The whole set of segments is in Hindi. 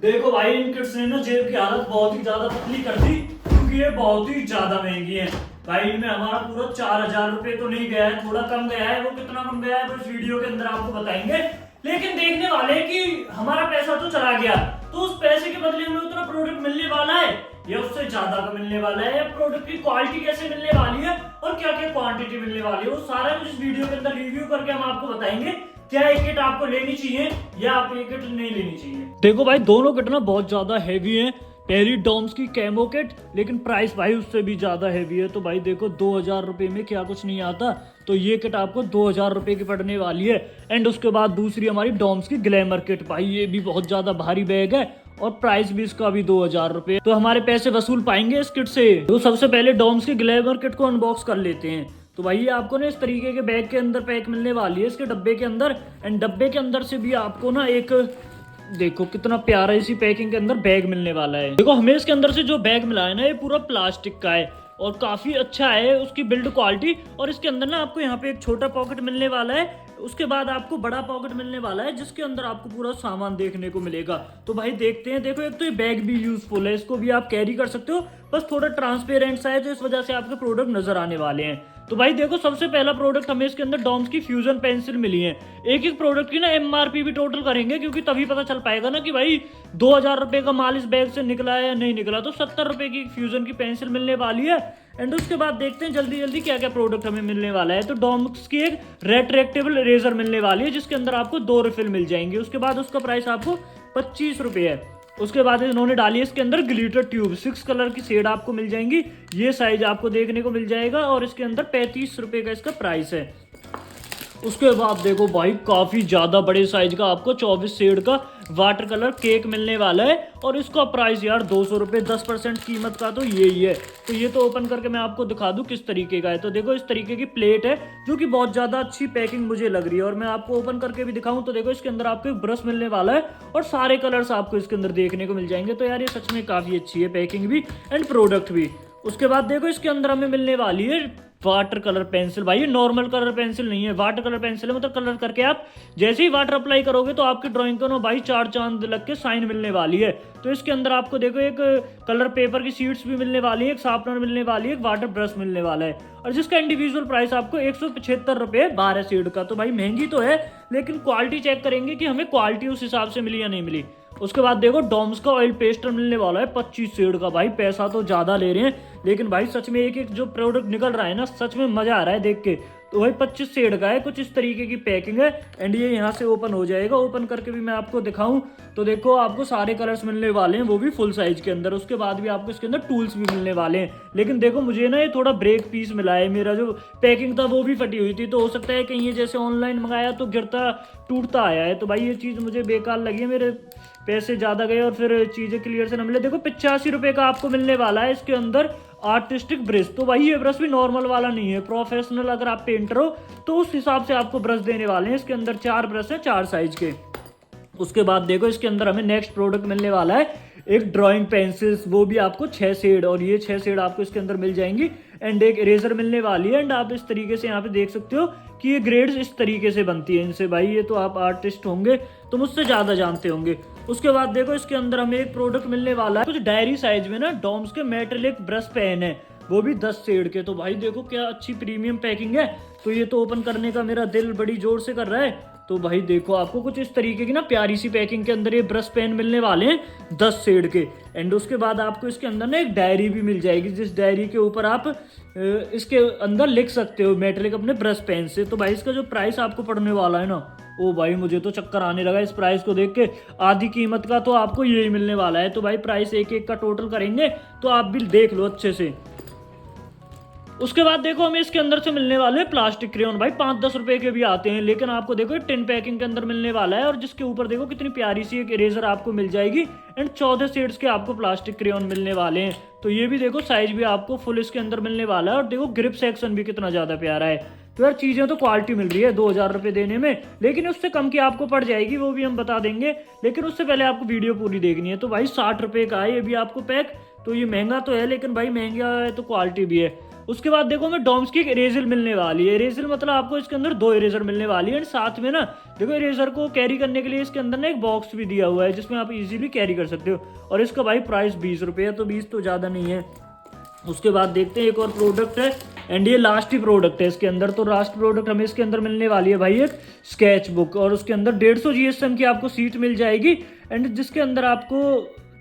देखो भाई, इन किट्स ने ना जेब की हालत बहुत ही ज्यादा पतली कर दी, क्योंकि ये बहुत ही ज्यादा महंगी है। भाई इनमें हमारा पूरा 4,000 रुपए तो नहीं गया है, थोड़ा कम गया है। वो कितना कम गया है वो इस वीडियो के अंदर आपको बताएंगे। लेकिन देखने वाले कि हमारा पैसा तो चला गया, तो उस पैसे के बदले हमें उतना प्रोडक्ट मिलने वाला है या उससे ज्यादा का मिलने वाला है, या प्रोडक्ट की क्वालिटी कैसे मिलने वाली है और क्या क्या क्वांटिटी मिलने वाली है, वो सारा कुछ इस वीडियो के अंदर रिव्यू करके हम आपको बताएंगे। क्या ये किट आपको लेनी चाहिए या आप ये किट नहीं लेनी चाहिए। देखो भाई, दोनों किट ना बहुत ज्यादा हैवी हैं। पहली डॉम्स की कैमो किट, लेकिन प्राइस भाई उससे भी ज्यादा हैवी है। तो भाई देखो, 2,000 रुपए में क्या कुछ नहीं आता, तो ये किट आपको 2,000 रुपए की पड़ने वाली है। एंड उसके बाद दूसरी हमारी डॉम्स की ग्लैमर किट, भाई ये भी बहुत ज्यादा भारी बैग है और प्राइस भी इसका भी 2,000 रुपए। तो हमारे पैसे वसूल पाएंगे इस किट से। तो सबसे पहले डॉम्स की ग्लैमर किट को अनबॉक्स कर लेते हैं। तो भाई ये आपको ना इस तरीके के बैग के अंदर पैक मिलने वाली है, इसके डब्बे के अंदर। एंड डब्बे के अंदर से भी आपको ना एक, देखो कितना प्यारा इसी पैकिंग के अंदर बैग मिलने वाला है। देखो हमें इसके अंदर से जो बैग मिला है ना, ये पूरा प्लास्टिक का है और काफी अच्छा है उसकी बिल्ड क्वालिटी। और इसके अंदर ना आपको यहाँ पे एक छोटा पॉकेट मिलने वाला है, उसके बाद आपको बड़ा पॉकेट मिलने वाला है, जिसके अंदर आपको पूरा सामान देखने को मिलेगा। तो भाई देखते हैं। देखो, एक तो ये बैग भी यूजफुल है, इसको भी आप कैरी कर सकते हो, बस थोड़ा ट्रांसपेरेंट सा है, तो इस वजह से आपके प्रोडक्ट नजर आने वाले हैं। तो भाई देखो, सबसे पहला प्रोडक्ट हमें इसके अंदर डॉम्स की फ्यूजन पेंसिल मिली है। एक एक प्रोडक्ट की ना एमआरपी भी टोटल करेंगे, क्योंकि तभी पता चल पाएगा ना कि भाई 2,000 रुपए का माल इस बैग से निकला है या नहीं निकला। तो 70 रुपए की फ्यूजन की पेंसिल मिलने वाली है। एंड उसके बाद देखते हैं जल्दी जल्दी क्या क्या प्रोडक्ट हमें मिलने वाला है। तो डॉम्स की एक रेट्रैक्टेबल रेजर मिलने वाली है, जिसके अंदर आपको 2 रिफिल मिल जाएंगे। उसके बाद उसका प्राइस आपको 25 रुपए है। उसके बाद इन्होंने डाली है इसके अंदर ग्लिटर ट्यूब, 6 कलर की शेड आपको मिल जाएंगी। ये साइज आपको देखने को मिल जाएगा और इसके अंदर 35 रुपए का इसका प्राइस है। उसके बाद देखो भाई, काफी ज्यादा बड़े साइज का आपको 24 शेड का वाटर कलर केक मिलने वाला है। और इसका प्राइस यार 200 रुपए, 10% कीमत का तो यही है। तो ये तो ओपन करके मैं आपको दिखा दूं किस तरीके का है। तो देखो, इस तरीके की प्लेट है, जो कि बहुत ज्यादा अच्छी पैकिंग मुझे लग रही है। और मैं आपको ओपन करके भी दिखाऊं तो देखो, इसके अंदर आपको एक ब्रश मिलने वाला है और सारे कलर्स आपको इसके अंदर देखने को मिल जाएंगे। तो यार ये सच में काफी अच्छी है पैकिंग भी एंड प्रोडक्ट भी। उसके बाद देखो, इसके अंदर हमें मिलने वाली है वाटर कलर पेंसिल। भाई ये नॉर्मल कलर पेंसिल नहीं है, वाटर कलर पेंसिल है। मतलब कलर करके आप जैसे ही वाटर अप्लाई करोगे तो आपकी ड्राइंग को ना भाई 4 चांद लग के साइन मिलने वाली है। तो इसके अंदर आपको देखो एक कलर पेपर की शीट्स भी मिलने वाली है, एक शार्पनर मिलने वाली है, एक वाटर ब्रश मिलने वाला है। और जिसका इंडिविजुअल प्राइस आपको 175 रुपए 12 शेड का। तो भाई महंगी तो है, लेकिन क्वालिटी चेक करेंगे कि हमें क्वालिटी उस हिसाब से मिली या नहीं मिली। उसके बाद देखो, डॉम्स का ऑयल पेस्टर मिलने वाला है 25 शेड का। भाई पैसा तो ज्यादा ले रहे हैं, लेकिन भाई सच में एक एक जो प्रोडक्ट निकल रहा है ना, सच में मजा आ रहा है देख के। तो भाई 25 शेड का है, कुछ इस तरीके की पैकिंग है। एंड ये यहाँ से ओपन हो जाएगा। ओपन करके भी मैं आपको दिखाऊं तो देखो, आपको सारे कलर्स मिलने वाले हैं, वो भी फुल साइज के अंदर। उसके बाद भी आपको इसके अंदर टूल्स भी मिलने वाले हैं। लेकिन देखो, मुझे ना ये थोड़ा ब्रेक पीस मिला है, मेरा जो पैकिंग था वो भी फटी हुई थी। तो हो सकता है कहीं ये जैसे ऑनलाइन मंगाया तो गिरता टूटता आया है। तो भाई ये चीज़ मुझे बेकार लगी है, मेरे पैसे ज्यादा गए और फिर चीजें क्लियर से न मिले। देखो 85 रुपए का आपको मिलने वाला है इसके अंदर आर्टिस्टिक ब्रश। तो भाई ये ब्रश भी नॉर्मल वाला नहीं है, प्रोफेशनल अगर आप पेंटर हो तो उस हिसाब से आपको ब्रश देने वाले हैं। इसके अंदर 4 ब्रश है, 4 साइज के। उसके बाद देखो, इसके अंदर हमें नेक्स्ट प्रोडक्ट मिलने वाला है एक ड्राइंग पेंसिल्स, वो भी आपको 6 शेड, और ये 6 शेड आपको इसके अंदर मिल जाएंगी। एंड एक इरेजर मिलने वाली है। एंड आप इस तरीके से यहाँ पे देख सकते हो कि ये ग्रेड्स इस तरीके से बनती है इनसे। भाई ये तो आप आर्टिस्ट होंगे तो मुझसे ज्यादा जानते होंगे। उसके बाद देखो, इसके अंदर हमें एक प्रोडक्ट मिलने वाला है कुछ डायरी साइज में ना, डॉम्स के मेटेलिक ब्रश पेन है, वो भी 10 शेड के। तो भाई देखो क्या अच्छी प्रीमियम पैकिंग है। तो ये तो ओपन करने का मेरा दिल बड़ी जोर से कर रहा है। तो भाई देखो, आपको कुछ इस तरीके की ना प्यारी सी पैकिंग के अंदर ये ब्रश पेन मिलने वाले हैं 10 शेड के। एंड उसके बाद आपको इसके अंदर ना एक डायरी भी मिल जाएगी, जिस डायरी के ऊपर आप इसके अंदर लिख सकते हो मेटेलिक अपने ब्रश पेन से। तो भाई इसका जो प्राइस आपको पड़ने वाला है ना, ओ भाई मुझे तो चक्कर आने लगा इस प्राइस को देख के। आधी कीमत का तो आपको यही मिलने वाला है। तो भाई प्राइस एक एक का टोटल करेंगे तो आप भी देख लो अच्छे से। उसके बाद देखो, हमें इसके अंदर से मिलने वाले हैं प्लास्टिक क्रेयॉन। भाई 5-10 रुपए के भी आते हैं, लेकिन आपको देखो टिन पैकिंग के अंदर मिलने वाला है। और जिसके ऊपर देखो कितनी प्यारी सी एक इरेजर आपको मिल जाएगी। एंड 14 शेड्स के आपको प्लास्टिक क्रेयॉन मिलने वाले हैं। तो ये भी देखो साइज भी आपको फुल इसके अंदर मिलने वाला है। और देखो ग्रिप सेक्शन भी कितना ज्यादा प्यारा है। तो यार चीजें तो क्वालिटी मिल रही है 2,000 रुपए देने में, लेकिन उससे कम की आपको पड़ जाएगी, वो भी हम बता देंगे। लेकिन उससे पहले आपको वीडियो पूरी देखनी है। तो भाई 60 रुपए का है ये भी आपको पैक। तो ये महंगा तो है, लेकिन भाई महंगा है तो क्वालिटी भी है। उसके बाद देखो हमें डॉम्स की एक इरेजर मिलने वाली है। इरेजर मतलब आपको इसके अंदर 2 इरेजर मिलने वाली है। एंड साथ में ना देखो इरेजर को कैरी करने के लिए इसके अंदर ना एक बॉक्स भी दिया हुआ है जिसमें आप इजीली कैरी कर सकते हो। और इसका भाई प्राइस 20 रुपये है, तो 20 तो ज़्यादा नहीं है। उसके बाद देखते हैं एक और प्रोडक्ट है, एंड ये लास्ट ही प्रोडक्ट है इसके अंदर। तो लास्ट प्रोडक्ट हमें इसके अंदर मिलने वाली है भाई एक स्केच बुक, और उसके अंदर 150 GSM की आपको सीट मिल जाएगी। एंड जिसके अंदर आपको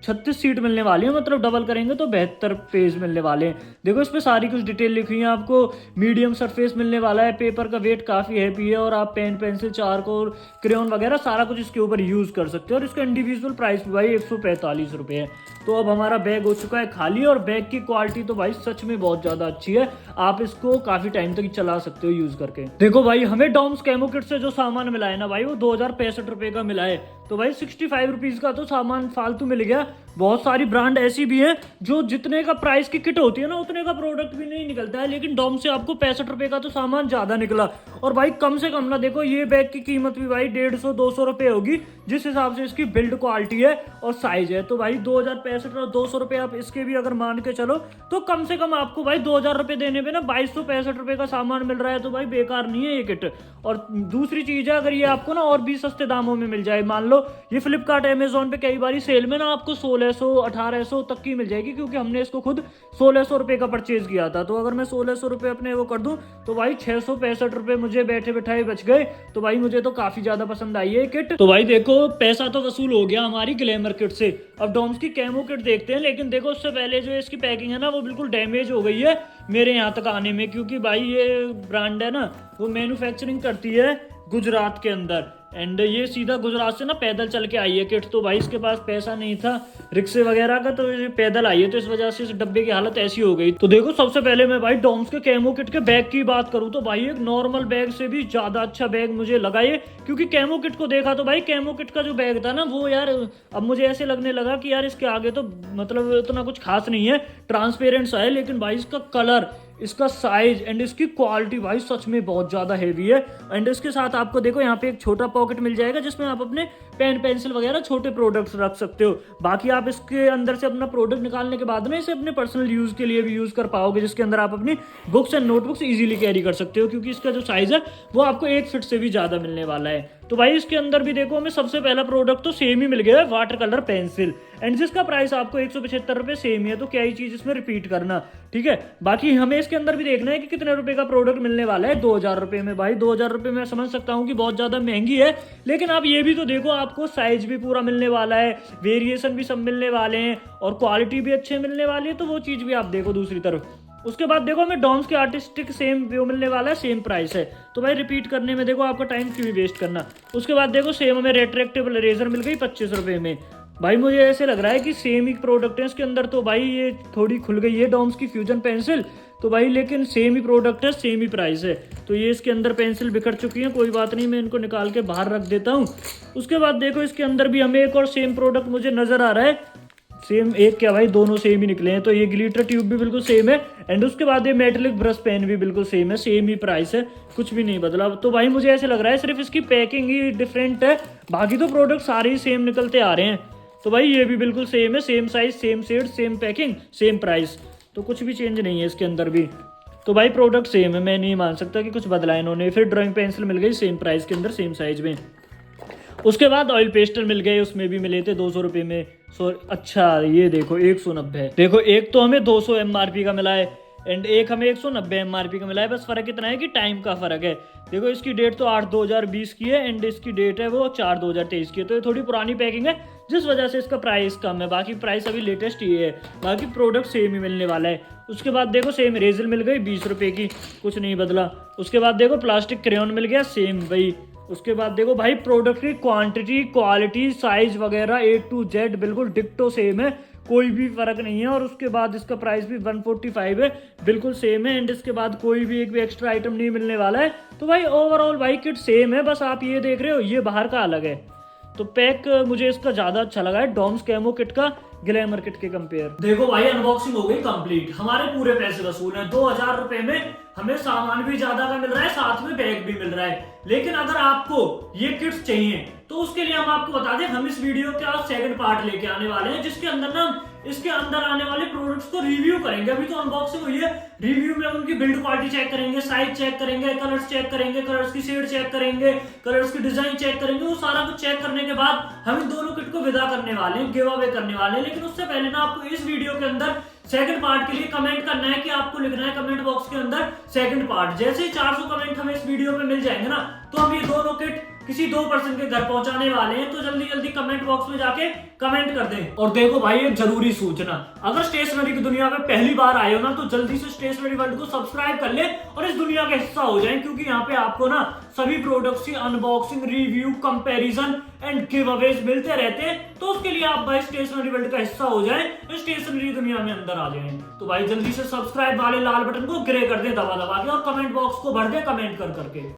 36 सीट मिलने वाली है, मतलब डबल करेंगे तो 72 पेज मिलने वाले हैं। देखो इस पे सारी कुछ डिटेल लिखी हुई है। आपको मीडियम सरफेस मिलने वाला है, पेपर का वेट काफ़ी हैवी है, और आप पेन पेंसिल चारकोल क्रेयॉन वगैरह सारा कुछ इसके ऊपर यूज़ कर सकते हो। और इसका इंडिविजुअल प्राइस भी भाई 145 रुपये है। तो अब हमारा बैग हो चुका है खाली, और बैग की क्वालिटी तो भाई सच में बहुत ज़्यादा अच्छी है। आप इसको काफ़ी टाइम तक चला सकते हो यूज़ करके। देखो भाई हमें डॉम्स कैमो किट से जो सामान मिला है ना भाई, वो 2065 रुपये का मिला है। तो भाई 65 रुपीज़ का तो सामान फालतू मिल गया। बहुत सारी ब्रांड ऐसी भी है जो जितने का प्राइस की किट होती है ना उतने का प्रोडक्ट भी नहीं निकलता है, लेकिन डॉम से आपको 65 रुपये का तो सामान ज़्यादा निकला। और भाई कम से कम ना देखो ये बैग की कीमत भी भाई 150-200 रुपये होगी, जिस हिसाब से इसकी बिल्ड क्वालिटी है और साइज है। तो भाई 2065 और 200 रुपये आप इसके भी अगर मान के चलो तो कम से कम आपको भाई 2000 रुपये देने पे ना 2265 रुपये का सामान मिल रहा है। तो भाई बेकार नहीं है ये किट। और दूसरी चीज़ है, अगर ये आपको ना और भी सस्ते दामों में मिल जाए, मान लो ये फ्लिपकार्ट अमेजोन पे कई बार सेल में ना आपको 1600-1800 तक की मिल जाएगी, क्योंकि हमने इसको खुद 1600 रुपये का परचेज किया था। तो अगर मैं 1600 रुपये अपने वो कर दूं तो भाई 665 रुपये मुझे बैठे बैठाए बच गए। तो भाई मुझे तो काफी ज्यादा पसंद आई है किट। तो भाई देखो पैसा तो वसूल हो गया हमारी ग्लैमर किट से। अब डॉम्स की कैमो किट देखते हैं, लेकिन देखो उससे पहले जो इसकी पैकिंग है ना वो बिल्कुल डैमेज हो गई है मेरे यहाँ तक आने में, क्योंकि भाई ये ब्रांड है ना वो मैन्युफैक्चरिंग करती है गुजरात के अंदर, एंड ये सीधा गुजरात से ना पैदल चल के आई है किट। तो भाई इसके पास पैसा नहीं था रिक्शे वगैरह का, तो ये पैदल आई है, तो इस वजह से इस डब्बे की हालत ऐसी हो गई। तो देखो सबसे पहले मैं भाई डॉम्स के कैमो किट के बैग की बात करूँ तो भाई एक नॉर्मल बैग से भी ज्यादा अच्छा बैग मुझे लगा ये, क्योंकि कैमो किट को देखा तो भाई कैमो किट का जो बैग था ना वो यार अब मुझे ऐसे लगने लगा कि यार इसके आगे तो मतलब इतना कुछ खास नहीं है, ट्रांसपेरेंट सा है, लेकिन भाई इसका कलर, इसका साइज एंड इसकी क्वालिटी भाई सच में बहुत ज़्यादा हेवी है। एंड इसके साथ आपको देखो यहाँ पे एक छोटा पॉकेट मिल जाएगा जिसमें आप अपने पेन पेंसिल वगैरह छोटे प्रोडक्ट्स रख सकते हो। बाकी आप इसके अंदर से अपना प्रोडक्ट निकालने के बाद में इसे अपने पर्सनल यूज़ के लिए भी यूज़ कर पाओगे, जिसके अंदर आप अपनी books and notebooks easily carry कर सकते हो, क्योंकि इसका जो साइज़ है वो आपको 1 फीट से भी ज़्यादा मिलने वाला है। तो भाई इसके अंदर भी देखो हमें सबसे पहला प्रोडक्ट तो सेम ही मिल गया है, वाटर कलर पेंसिल, एंड जिसका प्राइस आपको 175 रुपये सेम ही है। तो क्या ही चीज़ इसमें रिपीट करना, ठीक है। बाकी हमें इसके अंदर भी देखना है कि कितने रुपए का प्रोडक्ट मिलने वाला है। 2000 रुपये में भाई 2000 रुपये में समझ सकता हूँ कि बहुत ज़्यादा महंगी है, लेकिन आप ये भी तो देखो आपको साइज भी पूरा मिलने वाला है, वेरिएशन भी सब मिलने वाले हैं, और क्वालिटी भी अच्छे मिलने वाली है, तो वो चीज़ भी आप देखो दूसरी तरफ। उसके बाद देखो हमें डॉम्स के आर्टिस्टिक सेम व्यू मिलने वाला है, सेम प्राइस है। तो भाई रिपीट करने में देखो आपका टाइम क्यों वेस्ट करना। उसके बाद देखो सेम हमें रेट्रैक्टेबल इरेजर मिल गई 25 रुपये में। भाई मुझे ऐसे लग रहा है कि सेम ही प्रोडक्ट है इसके अंदर, तो भाई ये थोड़ी खुल गई है डॉम्स की फ्यूजन पेंसिल, तो भाई लेकिन सेम ही प्रोडक्ट है, सेम ही प्राइस है। तो ये इसके अंदर पेंसिल बिखर चुकी है, कोई बात नहीं, मैं इनको निकाल के बाहर रख देता हूँ। उसके बाद देखो इसके अंदर भी हमें एक और सेम प्रोडक्ट मुझे नजर आ रहा है, सेम एक क्या भाई दोनों सेम ही निकले हैं। तो ये ग्लिटर ट्यूब भी बिल्कुल सेम है, एंड उसके बाद ये मेटेलिक ब्रश पेन भी बिल्कुल सेम है, सेम ही प्राइस है, कुछ भी नहीं बदला। तो भाई मुझे ऐसे लग रहा है सिर्फ इसकी पैकिंग ही डिफरेंट है, बाकी तो प्रोडक्ट सारे ही सेम निकलते आ रहे हैं। तो भाई ये भी बिल्कुल सेम है, same size, same shade, same packing, same price, तो कुछ भी चेंज नहीं है इसके अंदर भी। तो भाई प्रोडक्ट सेम है, मैं नहीं मान सकता कि कुछ बदला है इन्होंने। फिर ड्राइंग पेंसिल मिल गई सेम प्राइस के अंदर, सेम साइज में। उसके बाद ऑयल पेस्टल मिल गए, उसमें भी मिले थे 200 रुपये में। अच्छा ये देखो 190, देखो एक तो हमें 200 MRP का मिला है, एंड एक हमें 190 MRP का मिला है। बस फर्क इतना है कि टाइम का फर्क है। देखो इसकी डेट तो 8/2020 की है, एंड इसकी डेट है वो 4/2023 की है, तो ये थोड़ी पुरानी पैकिंग है जिस वजह से इसका प्राइस कम है। बाकी प्राइस अभी लेटेस्ट ही है, बाकी प्रोडक्ट सेम ही मिलने वाला है। उसके बाद देखो सेम इरेजर मिल गई 20 रुपये की, कुछ नहीं बदला। उसके बाद देखो प्लास्टिक क्रेयॉन मिल गया सेम भाई। उसके बाद देखो भाई प्रोडक्ट की क्वांटिटी, क्वालिटी, साइज वगैरह A to Z बिल्कुल डिक्टो सेम है, कोई भी फर्क नहीं है। और उसके बाद इसका प्राइस भी 145 है, बिल्कुल सेम है। एंड इसके बाद कोई भी एक भी एक्स्ट्रा आइटम नहीं मिलने वाला है। तो भाई ओवरऑल भाई किट सेम है, बस आप ये देख रहे हो ये बाहर का अलग है। तो पैक मुझे इसका ज़्यादा अच्छा लगा है डॉम्स कैमो किट का, ग्लैमर किट के कंपेयर। देखो भाई अनबॉक्सिंग हो गई कंप्लीट, हमारे पूरे पैसे वसूल हैं। 2000 रुपए में हमें सामान भी ज्यादा का मिल रहा है, साथ में बैग भी मिल रहा है। लेकिन अगर आपको ये किट्स चाहिए तो उसके लिए हम आपको बता दें, हम इस वीडियो का सेकंड पार्ट लेके आने वाले हैं, जिसके अंदर ना इसके अंदर आने वाले प्रोडक्ट्स को रिव्यू करेंगे। अभी तो अनबॉक्सिंग हुई है, रिव्यू में हम उनकी बिल्ड क्वालिटी चेक करेंगे, साइज चेक करेंगे, कलर्स चेक करेंगे, कलर्स की शेड चेक करेंगे, कलर्स की डिजाइन चेक करेंगे। वो सारा कुछ चेक करने के बाद हम इन दोनों किट को विदा करने वाले हैं, गिव अवे करने वाले हैं। लेकिन उससे पहले ना आपको इस वीडियो के अंदर सेकंड पार्ट के लिए कमेंट करना है कि आपको लिखना है कमेंट बॉक्स के अंदर सेकंड पार्ट। जैसे ही 400 कमेंट हमें इस वीडियो पे मिल जाएंगे ना, तो हम ये दोनों किट किसी 2 पर्सन के घर पहुंचाने वाले हैं। तो जल्दी जल्दी कमेंट बॉक्स में जाके कमेंट कर दें। और देखो भाई एक जरूरी सूचना, अगर स्टेशनरी की दुनिया में पहली बार आए हो ना, तो जल्दी से स्टेशनरी वर्ल्ड को सब्सक्राइब कर ले और इस दुनिया का हिस्सा हो जाएं, क्योंकि यहाँ पे आपको ना सभी प्रोडक्ट्स की unboxing, review, comparison and give Awez मिलते रहते हैं। तो उसके लिए आप भाई स्टेशनरी वर्ल्ड का हिस्सा हो जाएं, स्टेशनरी दुनिया में अंदर आ जाएं। तो भाई जल्दी से सब्सक्राइब वाले लाल बटन को ग्रे कर दे दबा दबा के, और कमेंट बॉक्स को भर दे कमेंट कर करके।